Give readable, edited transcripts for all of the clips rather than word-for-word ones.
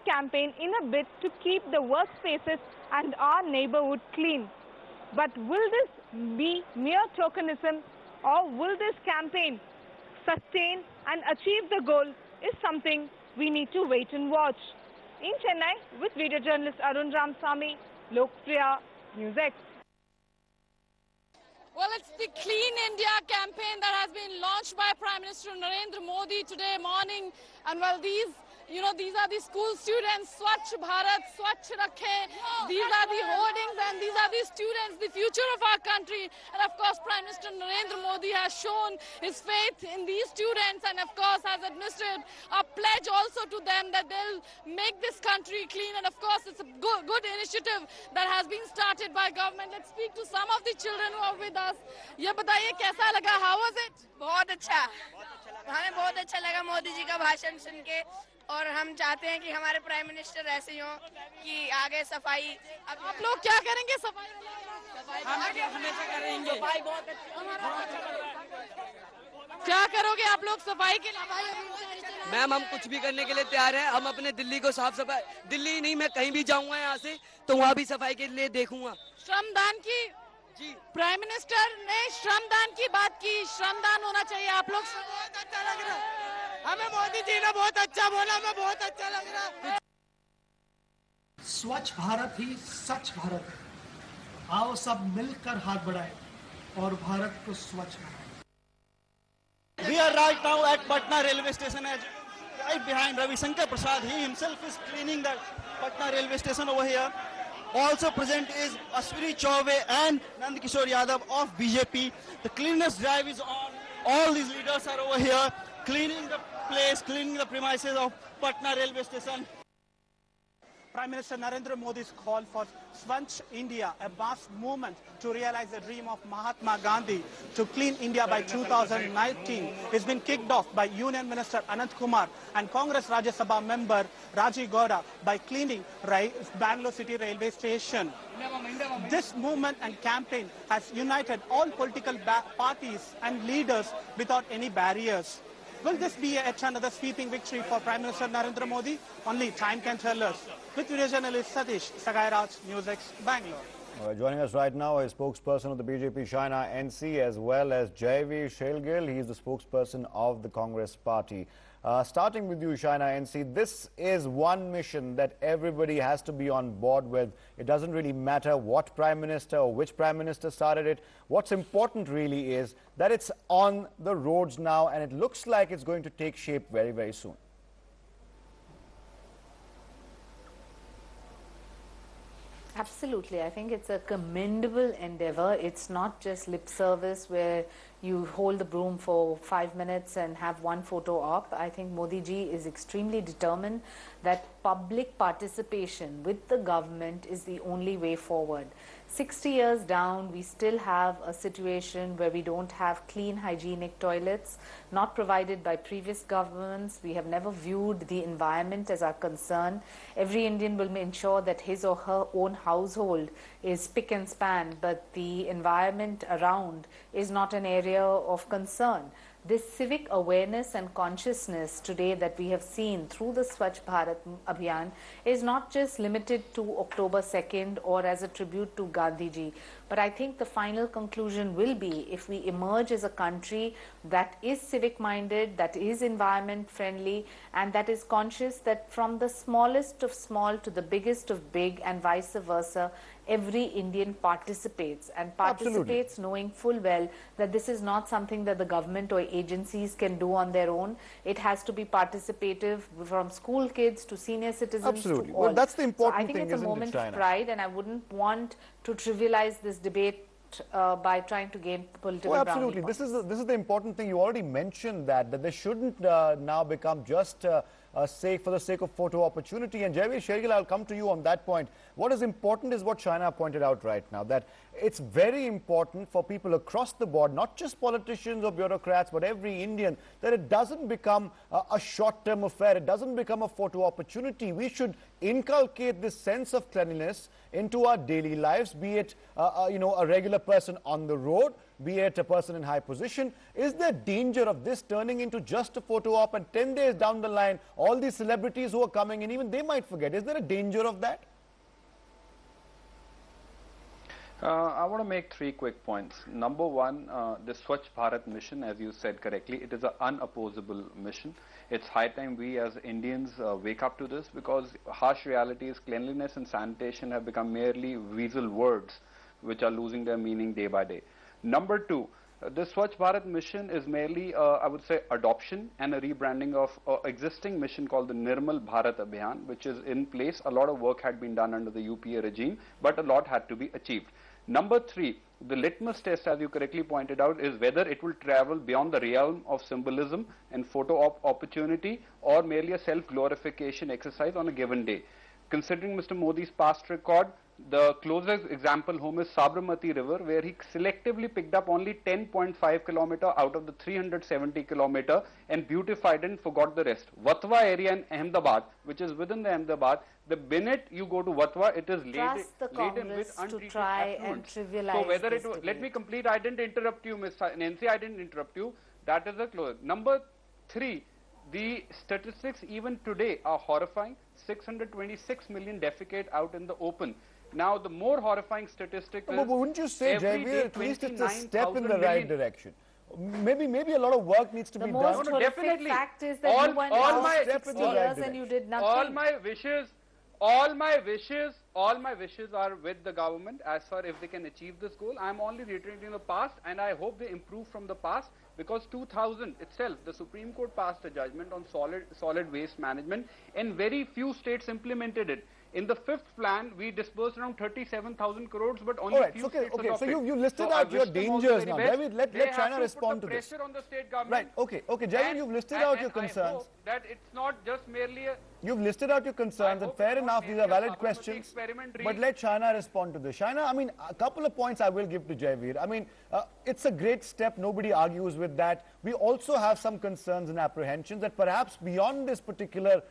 campaign in a bid to keep the workspaces and our neighborhood clean. But will this be mere tokenism, or will this campaign sustain and achieve the goal is something we need to wait and watch. In Chennai, with video journalist Arun Ramsamy, Lokpriya, NewsX. Well, it's the Clean India campaign that has been launched by Prime Minister Narendra Modi today morning. And well, these are the school students, Swachh Bharat, Swachh Rakhe. These are the hoardings and these are the students, the future of our country. And of course, Prime Minister Narendra Modi has shown his faith in these students and of course has administered a pledge also to them that they'll make this country clean. And of course, it's a good initiative that has been started by government. Let's speak to some of the children who are with us. Ye bataiye kaisa laga? How was it? बहुत अच्छा, हमें बहुत अच्छा लगा मोदी जी का भाषण सुन के, और हम चाहते हैं कि हमारे प्राइम मिनिस्टर ऐसे ही हों कि आगे सफाई। आप लोग क्या करेंगे? सफाई हमेशा करेंगे। सफाई बहुत अच्छी। क्या करोगे आप लोग सफाई के लिए? मैम, हम कुछ भी करने के लिए तैयार हैं। हम अपने दिल्ली को साफ सफाई, दिल्ली नहीं, मैं कहीं भी जाऊंगा यहाँ से तो वहाँ भी सफाई के लिए देखूंगा। श्रमदान की जी प्राइम मिनिस्टर ने श्रमदान की बात की, श्रमदान होना चाहिए। आप लोग बहुत अच्छा लग रहा है, हमें मोदी जी ने बहुत अच्छा बोला, हमें बहुत अच्छा लग रहा है। स्वच्छ भारत ही सच भारत है। आओ सब मिलकर हाथ बढ़ाएं और भारत को स्वच्छ बनाएं। We are right now at Patna railway station, right behind Ravi Shankar Prasad. He himself is cleaning the Patna railway station over here. Also present is Ashwini Chaube and Nand Kishore Yadav of BJP. The cleanliness drive is on. All these leaders are over here cleaning the place, cleaning the premises of Patna railway station. Prime Minister Narendra Modi's call for Swachh India, a vast movement to realize the dream of Mahatma Gandhi to clean India by 2019, has been kicked off by Union Minister Anant Kumar and Congress Rajya Sabha member Rajiv Gowda by cleaning Bangalore City Railway Station. This movement and campaign has united all political parties and leaders without any barriers. Will this be yet another sweeping victory for Prime Minister Narendra Modi? Only time can tell us. With video journalist Satish Sagairaj, NewsX, Bangalore. Joining us right now is spokesperson of the BJP China NC as well as Jaiveer Shergill. He is the spokesperson of the Congress party. Starting with you, China NC, this is one mission that everybody has to be on board with. It doesn't really matter what Prime Minister or which Prime Minister started it. What's important really is that it's on the roads now and it looks like it's going to take shape very, very soon. Absolutely. I think it's a commendable endeavor. It's not just lip service where you hold the broom for 5 minutes and have one photo op. I think Modi ji is extremely determined that public participation with the government is the only way forward. 60 years down, we still have a situation where we don't have clean, hygienic toilets, not provided by previous governments. We have never viewed the environment as our concern. Every Indian will ensure that his or her own household is spick and span, but the environment around is not an area of concern. This civic awareness and consciousness today that we have seen through the Swachh Bharat Abhiyan is not just limited to October 2nd or as a tribute to Gandhi ji. But I think the final conclusion will be if we emerge as a country that is civic-minded, that is environment-friendly, and that is conscious that from the smallest of small to the biggest of big and vice versa, every Indian participates and participates knowing full well that this is not something that the government or agencies can do on their own. It has to be participative from school kids to senior citizens to all. Well, that's the important thing, thing, I think it's a moment of pride, and I wouldn't want to trivialize this debate by trying to gain political ground. Absolutely. This is the important thing. You already mentioned that they shouldn't now become just for the sake of photo opportunity. And Jaiveer Shergill, I'll come to you on that point. What is important is what China pointed out right now, that it's very important for people across the board, not just politicians or bureaucrats, but every Indian, that it doesn't become a short-term affair. It doesn't become a photo opportunity. We should inculcate this sense of cleanliness into our daily lives, be it a regular person on the road, be it a person in high position. Is there danger of this turning into just a photo op, and 10 days down the line, all these celebrities who are coming in, even they might forget? Is there a danger of that? I want to make 3 quick points. Number one, the Swachh Bharat mission, as you said correctly, it is an unopposable mission. It's high time we as Indians wake up to this, because harsh reality is cleanliness and sanitation have become merely weasel words which are losing their meaning day by day. Number two, the Swachh Bharat mission is merely, I would say, adoption and a rebranding of existing mission called the Nirmal Bharat Abhiyan, which is in place. A lot of work had been done under the UPA regime, but a lot had to be achieved. Number three, the litmus test, as you correctly pointed out, is whether it will travel beyond the realm of symbolism and photo op opportunity, or merely a self-glorification exercise on a given day. Considering Mr. Modi's past record, the closest example home is Sabarmati River, where he selectively picked up only 10.5 kilometer out of the 370 kilometer and beautified and forgot the rest. Vatwa area in Ahmedabad, which is within the Ahmedabad, the minute you go to Vatwa, it is laden with untreated effluents. So whether it, let me complete, I didn't interrupt you, Ms. Nancy, I didn't interrupt you. That is a close. Number three, the statistics even today are horrifying. 626 million defecate out in the open. Now, the more horrifying statistic is, but wouldn't you say, Jaiveer, at least it's a step in the right direction? Maybe a lot of work needs to be done. The most horrific fact is that you went out 60 years and you did nothing. All my wishes are with the government as far if they can achieve this goal. I am only reiterating the past, and I hope they improve from the past, because 2000 itself, the Supreme Court passed a judgment on solid waste management, and very few states implemented it. In the 5th plan, we disbursed around 37,000 crores, but only few states adopted. So you listed out your dangers now. Jaiveer, let China respond to this. Pressure on the state government. Right, okay, Jaiveer, you've listed out your concerns. I hope that it's not just merely a... You've listed out your concerns, and fair enough, these are valid questions. But let China respond to this. China, I mean, a couple of points I will give to Jaiveer. I mean, it's a great step. Nobody argues with that. We also have some concerns and apprehensions that perhaps beyond this particular,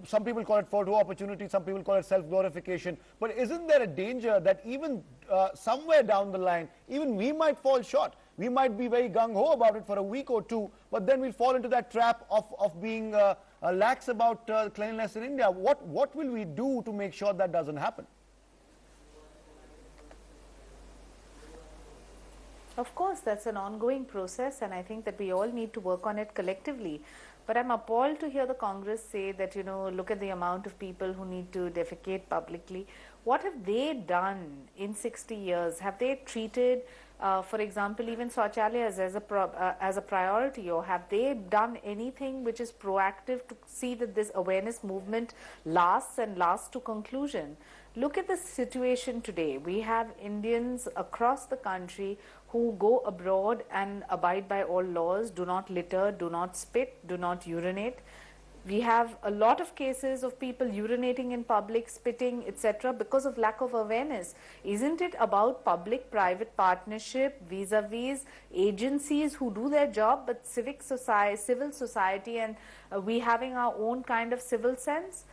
some people call it photo opportunity, some people call it self-glorification. But isn't there a danger that even somewhere down the line, even we might fall short? We might be very gung-ho about it for a week or two, but then we'll fall into that trap of being lax about cleanliness in India. What will we do to make sure that doesn't happen? Of course, that's an ongoing process, and I think that we all need to work on it collectively. But I'm appalled to hear the Congress say that, you know, look at the amount of people who need to defecate publicly. What have they done in 60 years? Have they treated, for example, even Shauchalayas as a priority, or have they done anything which is proactive to see that this awareness movement lasts and lasts to conclusion? Look at the situation today. We have Indians across the country who go abroad and abide by all laws, do not litter, do not spit, do not urinate. We have a lot of cases of people urinating in public, spitting, etc. because of lack of awareness. Isn't it about public-private partnership vis-a-vis agencies who do their job, but civil society, and we having our own kind of civic sense?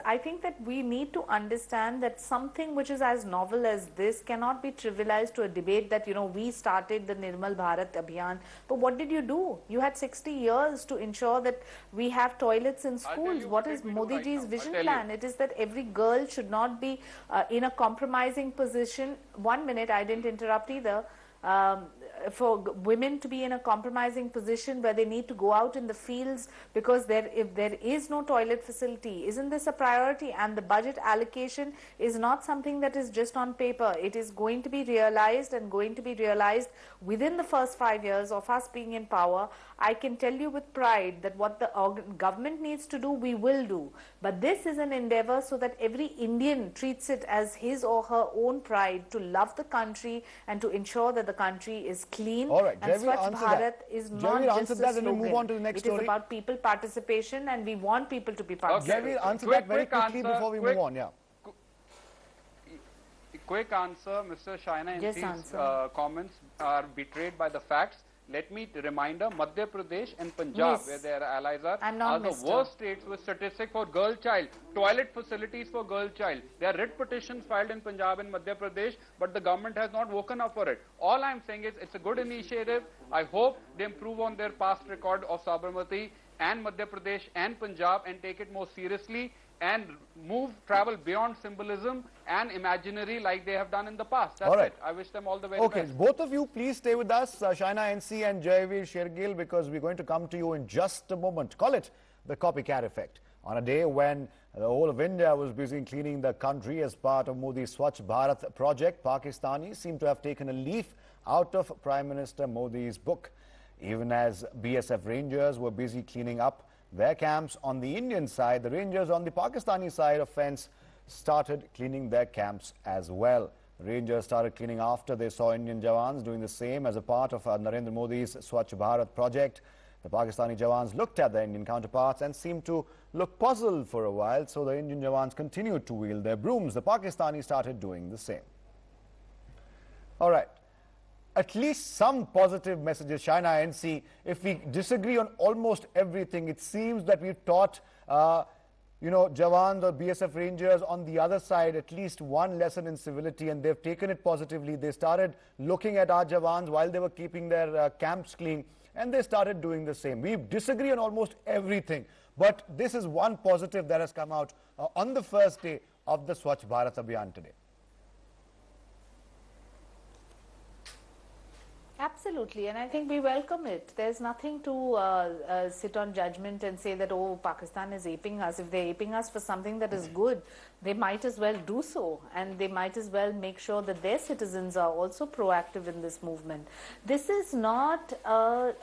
I think that we need to understand that something which is as novel as this cannot be trivialized to a debate that, you know, we started the Nirmal Bharat Abhiyan. But what did you do? You had 60 years to ensure that we have toilets in schools. What is Modi ji's vision plan? It is that every girl should not be in a compromising position. 1 minute, I didn't interrupt either. For women to be in a compromising position where they need to go out in the fields because if there is no toilet facility. Isn't this a priority? And the budget allocation is not something that is just on paper. It is going to be realized, and going to be realized within the first 5 years of us being in power. I can tell you with pride that what the government needs to do, we will do. But this is an endeavor so that every Indian treats it as his or her own pride to love the country and to ensure that the country is clean. All right, and Swachh Bharat is not just a slogan. And move on to the next story. It is about people participation, and we want people to be participating. Jaiveer, answer that very quickly before we move on. Yeah. Quick answer, Mr. Shaina, and these comments are betrayed by the facts. let me remind her, Madhya Pradesh and Punjab, Yes. where their allies are not the Mr. worst states with statistics for girl child, toilet facilities for girl child. There are writ petitions filed in Punjab and Madhya Pradesh, but the government has not woken up for it. All I'm saying is it's a good initiative. I hope they improve on their past record of Sabarmati and Madhya Pradesh and Punjab and take it more seriously and travel beyond symbolism and imaginary like they have done in the past. That's all right. it. I wish them all the very Okay, best. both of you please stay with us, Shaina NC and Jaiveer Shergill, because we're going to come to you in just a moment. Call it the copycat effect. On a day when the whole of India was busy cleaning the country as part of Modi's Swachh Bharat project, Pakistanis seem to have taken a leaf out of Prime Minister Modi's book. Even as BSF Rangers were busy cleaning up their camps on the Indian side, the Rangers on the Pakistani side of fence started cleaning their camps as well. Rangers started cleaning after they saw Indian Jawans doing the same as a part of Narendra Modi's Swachh Bharat project. The Pakistani Jawans looked at their Indian counterparts and seemed to look puzzled for a while, so the Indian Jawans continued to wield their brooms. The Pakistanis started doing the same. All right. At least some positive messages, Shaina NC. If we disagree on almost everything, it seems that we've taught, Jawans or BSF Rangers on the other side at least one lesson in civility, and they've taken it positively. They started looking at our Jawans while they were keeping their camps clean, and they started doing the same. We disagree on almost everything, but this is one positive that has come out on the first day of the Swachh Bharat Abhiyan today. Absolutely, and I think we welcome it. There's nothing to sit on judgment and say that, oh, Pakistan is aping us. If they're aping us for something that is good, they might as well do so, and they might as well make sure that their citizens are also proactive in this movement. This is not a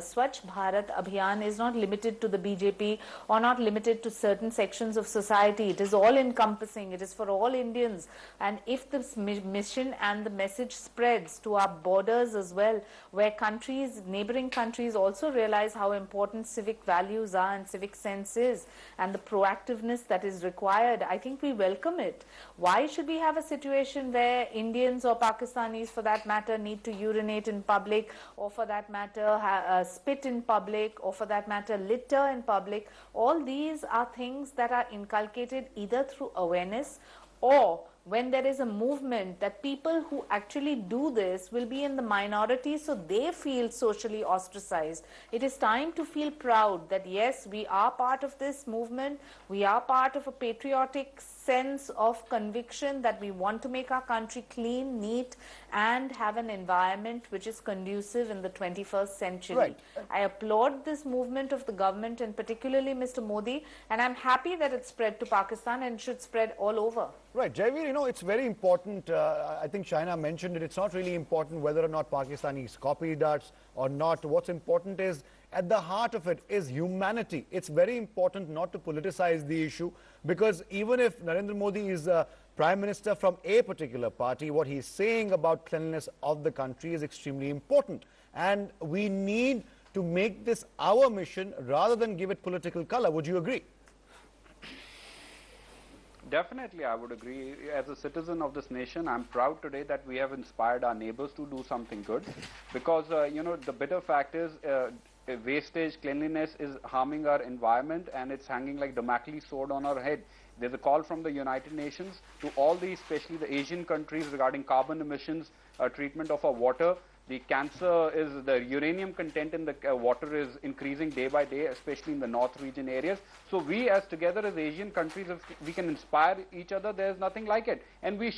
Swachh Bharat Abhiyan is not limited to the BJP or not limited to certain sections of society. It is all encompassing. It is for all Indians, and if this mission and the message spreads to our borders as well, where countries, neighboring countries also realize how important civic values are and civic sense is, and the proactiveness that is required, I think we welcome it. Why should we have a situation where Indians or Pakistanis, for that matter, need to urinate in public, or for that matter spit in public, or for that matter litter in public? All these are things that are inculcated either through awareness, or when there is a movement that people who actually do this will be in the minority, so they feel socially ostracized. It is time to feel proud that yes, we are part of this movement, we are part of a patriotic sense of conviction that we want to make our country clean, neat, and have an environment which is conducive in the 21st century. Right. I applaud this movement of the government and particularly Mr. Modi, and I'm happy that it spread to Pakistan and should spread all over. Right, Jaiveer, it's very important. I think Shaina mentioned it. It's not really important whether or not Pakistanis copied us or not. What's important is, at the heart of it is humanity. It's very important not to politicize the issue, because even if Narendra Modi is Prime Minister from a particular party, what he's saying about cleanliness of the country is extremely important. And we need to make this our mission rather than give it political color. Would you agree? Definitely, I would agree. As a citizen of this nation, I'm proud today that we have inspired our neighbors to do something good, because, the bitter fact is wastage, cleanliness is harming our environment, and it's hanging like Damocles sword on our head. There's a call from the United Nations to all these, especially the Asian countries, regarding carbon emissions, treatment of our water. The cancer is, the uranium content in the water is increasing day by day, especially in the north region areas. So we, as together as Asian countries, if we can inspire each other, there's nothing like it. And we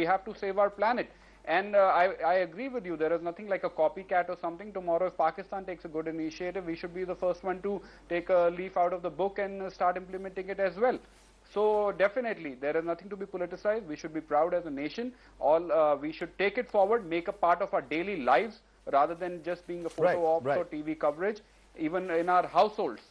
have to save our planet. And I agree with you, there is nothing like a copycat or something. Tomorrow, if Pakistan takes a good initiative, we should be the first one to take a leaf out of the book and start implementing it as well. So definitely, there is nothing to be politicized. We should be proud as a nation. We should take it forward, make a part of our daily lives, rather than just being a photo ops or TV coverage. Even in our households,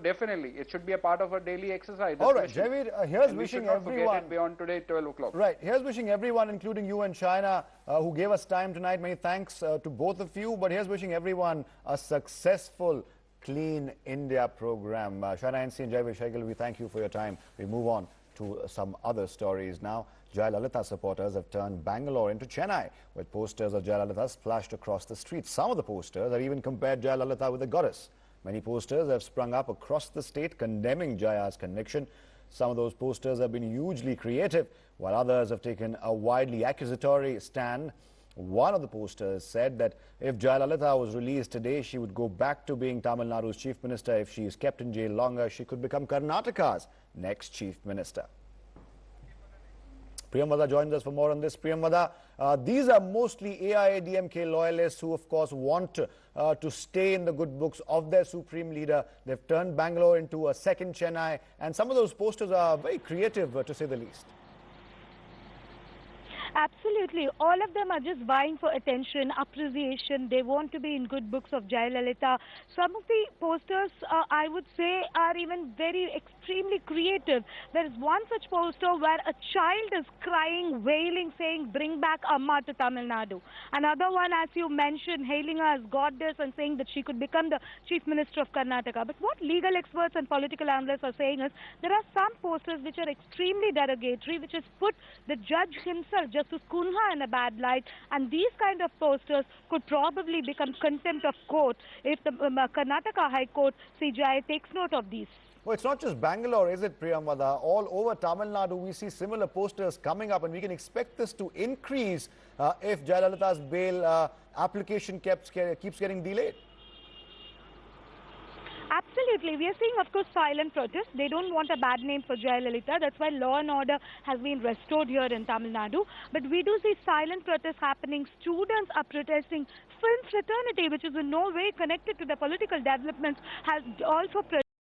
definitely, it should be a part of our daily exercise. All right, Jaiveer, here's wishing everyone. It beyond today, 12 o'clock. Right, here's wishing everyone, including you and Shaina, who gave us time tonight. Many thanks to both of you. But here's wishing everyone a successful Clean India program. Shaina NC and Jaiveer Shergill, we thank you for your time. We move on to some other stories now. Jayalalitha supporters have turned Bangalore into Chennai, with posters of Jayalalitha splashed across the streets. Some of the posters have even compared Jayalalitha with a goddess. Many posters have sprung up across the state condemning Jaya's conviction. Some of those posters have been hugely creative, while others have taken a widely accusatory stand. One of the posters said that if Jayalalitha was released today, she would go back to being Tamil Nadu's chief minister. If she is kept in jail longer, she could become Karnataka's next chief minister. Priyamvada joins us for more on this. Priyamvada, these are mostly AIADMK loyalists who, of course, want to stay in the good books of their supreme leader. They've turned Bangalore into a second Chennai, and some of those posters are very creative, to say the least. Absolutely. All of them are just vying for attention, appreciation. They want to be in good books of Jayalalitha. Some of the posters, I would say, are even very extremely creative. There is one such poster where a child is crying, wailing, saying, "Bring back Amma to Tamil Nadu." Another one, as you mentioned, hailing her as goddess and saying that she could become the chief minister of Karnataka. But what legal experts and political analysts are saying is there are some posters which are extremely derogatory, which has put the judge himself, Justice Kunha, in a bad light, and these kind of posters could probably become contempt of court if the Karnataka High Court CJI takes note of these. Well, it's not just Bangalore, is it, Priyamvada? All over Tamil Nadu, we see similar posters coming up, and we can expect this to increase if Jayalalitha's bail application keeps getting delayed. Absolutely. We are seeing, of course, silent protests. They don't want a bad name for Jayalalitha. That's why law and order has been restored here in Tamil Nadu. But we do see silent protests happening. Students are protesting. Film fraternity, which is in no way connected to the political developments, has also protested.